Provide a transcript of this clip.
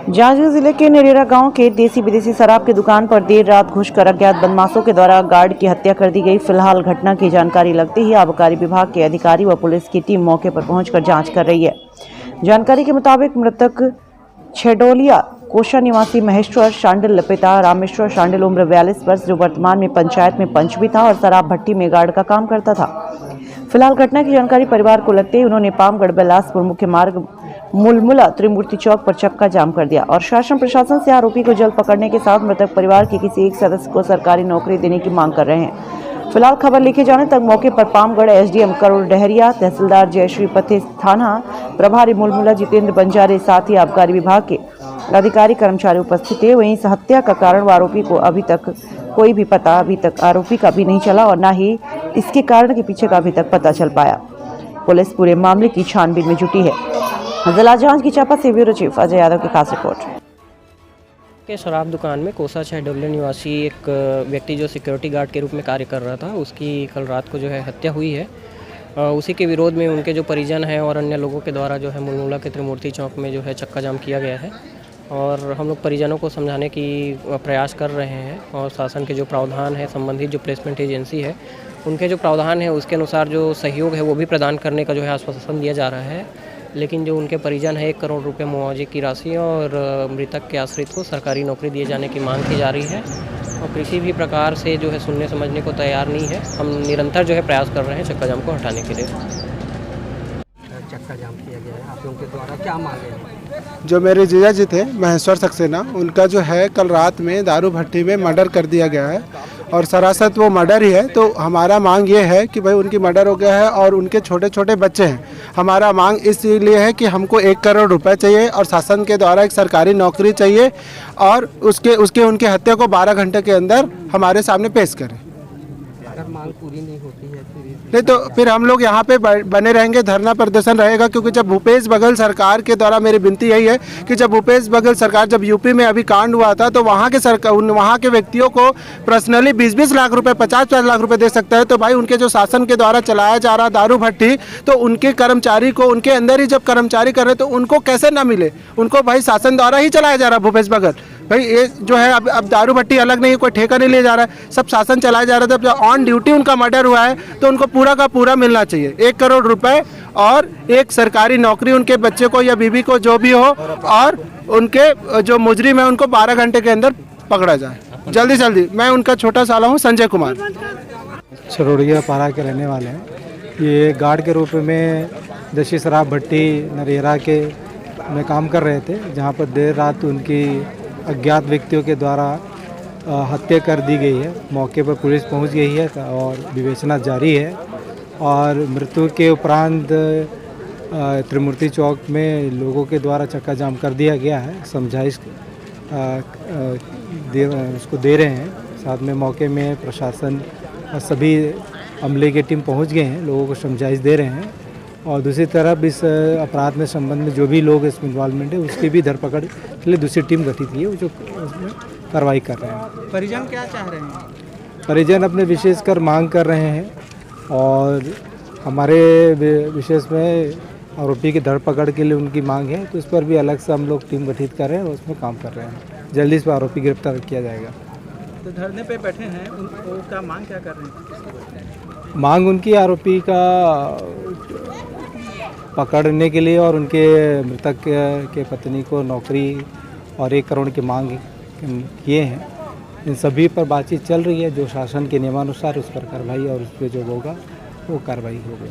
जांजगीर जिले के नरेरा गांव के देसी विदेशी शराब की दुकान पर देर रात घुसकर अज्ञात बदमाशों के द्वारा गार्ड की हत्या कर दी गई। फिलहाल घटना की जानकारी लगते ही आबकारी विभाग के अधिकारी व पुलिस की टीम मौके पर पहुंचकर जांच कर रही है। जानकारी के मुताबिक मृतक छेडोलिया कोषा निवासी महेश्वर शांडिल पिता रामेश्वर शांडिल उम्र 42 वर्ष, जो वर्तमान में पंचायत में पंच भी था और शराब भट्टी में गार्ड का काम करता था। फिलहाल घटना की जानकारी परिवार को लगते ही उन्होंने पामगढ़ बिलासपुर मुख्य मार्ग मुलमुला त्रिमूर्ति चौक पर चक्का जाम कर दिया और शासन प्रशासन से आरोपी को जल्द पकड़ने के साथ मृतक परिवार के किसी एक सदस्य को सरकारी नौकरी देने की मांग कर रहे हैं। फिलहाल खबर लिखे जाने तक मौके पर पामगढ़ एसडीएम करुण डहरिया, तहसीलदार जयश्री पथे, थाना प्रभारी मुलमुला जितेंद्र बंजारे, साथ ही आबकारी विभाग के अधिकारी कर्मचारी उपस्थित थे। वहीं इस हत्या का कारण व आरोपी को अभी तक कोई भी पता अभी तक आरोपी का भी नहीं चला और न ही इसके कारण के पीछे का अभी तक पता चल पाया। पुलिस पूरे मामले की छानबीन में जुटी है। जिला जांच की चापा से ब्यूरो चीफ अजय यादव की खास रिपोर्ट। के शराब दुकान में कोसा छेडोलिया निवासी एक व्यक्ति जो सिक्योरिटी गार्ड के रूप में कार्य कर रहा था, उसकी कल रात को जो है हत्या हुई है। उसी के विरोध में उनके जो परिजन हैं और अन्य लोगों के द्वारा जो है मुलमुला के त्रिमूर्ति चौक में जो है चक्का जाम किया गया है और हम लोग परिजनों को समझाने की प्रयास कर रहे हैं और शासन के जो प्रावधान है, संबंधित जो प्लेसमेंट एजेंसी है उनके जो प्रावधान है उसके अनुसार जो सहयोग है वो भी प्रदान करने का जो है आश्वासन दिया जा रहा है। लेकिन जो उनके परिजन है 1 करोड़ रुपए मुआवजे की राशि और मृतक के आश्रित को सरकारी नौकरी दिए जाने की मांग की जा रही है और किसी भी प्रकार से जो है सुनने समझने को तैयार नहीं है। हम निरंतर जो है प्रयास कर रहे हैं चक्का जाम को हटाने के लिए। चक्का जाम किया गया है, आप लोगों के द्वारा क्या मांगे हैं? जो मेरे जीजा जी थे महेश्वर सक्सेना, उनका जो है कल रात में दारू भट्टी में मर्डर कर दिया गया है और सरासर वो मर्डर ही है। तो हमारा मांग ये है कि भाई उनकी मर्डर हो गया है और उनके छोटे छोटे बच्चे हैं। हमारा मांग इसलिए है कि हमको 1 करोड़ रुपए चाहिए और शासन के द्वारा एक सरकारी नौकरी चाहिए और उसके उनके हत्या को 12 घंटे के अंदर हमारे सामने पेश करें। अगर मांग पूरी नहीं होती है नहीं तो फिर हम लोग यहाँ पे बने रहेंगे, धरना प्रदर्शन रहेगा। क्योंकि जब भूपेश बघेल सरकार के द्वारा मेरी विनती यही है कि जब भूपेश बघेल सरकार जब यूपी में अभी कांड हुआ था तो वहाँ के सरकार वहाँ के व्यक्तियों को पर्सनली 20-20 लाख रुपए 50-50 लाख रुपए दे सकता है। तो भाई उनके जो शासन के द्वारा चलाया जा रहा दारू भट्टी, तो उनके कर्मचारी को उनके अंदर ही जब कर्मचारी कर रहे तो उनको कैसे ना मिले? उनको भाई शासन द्वारा ही चलाया जा रहा भूपेश बघेल। भाई ये जो है अब दारू भट्टी अलग नहीं, कोई ठेका नहीं लिया जा रहा है, सब शासन चलाया जा रहा था। जब ऑन ड्यूटी उनका मर्डर हुआ है तो उनको पूरा का पूरा मिलना चाहिए 1 करोड़ रुपए और एक सरकारी नौकरी उनके बच्चे को या बीवी को जो भी हो, और उनके जो मुजरिम है उनको 12 घंटे के अंदर पकड़ा जाए जल्दी से जल्दी। मैं उनका छोटा साला हूँ, संजय कुमार, छरोड़िया पारा के रहने वाले हैं। ये गार्ड के रूप में देसी शराब भट्टी नरेरा के में काम कर रहे थे, जहाँ पर देर रात उनकी अज्ञात व्यक्तियों के द्वारा हत्या कर दी गई है। मौके पर पुलिस पहुंच गई है और विवेचना जारी है और मृत्यु के उपरांत त्रिमूर्ति चौक में लोगों के द्वारा चक्का जाम कर दिया गया है। समझाइश उसको दे रहे हैं। साथ में मौके में प्रशासन और सभी अमले की टीम पहुंच गए हैं, लोगों को समझाइश दे रहे हैं। और दूसरी तरफ इस अपराध में संबंध में जो भी लोग इसमें इन्वॉल्वमेंट है उसकी भी धरपकड़ के लिए दूसरी टीम गठित की है जो उसमें कार्रवाई कर रहे हैं। परिजन क्या चाह रहे हैं? परिजन अपने विशेषकर मांग कर रहे हैं और हमारे विशेष में आरोपी की धरपकड़ के लिए उनकी मांग है, तो इस पर भी अलग से हम लोग टीम गठित कर रहे हैं और उसमें काम कर रहे हैं। जल्दी इस पर आरोपी गिरफ्तार किया जाएगा। तो धरने पे बैठे हैं, उनका मांग क्या कर रहे हैं? मांग उनकी आरोपी का पकड़ने के लिए और उनके मृतक के पत्नी को नौकरी और 1 करोड़ की मांग किए हैं। इन सभी पर बातचीत चल रही है। जो शासन के नियमानुसार उस पर कार्रवाई और उस पर जो होगा वो कार्रवाई होगी।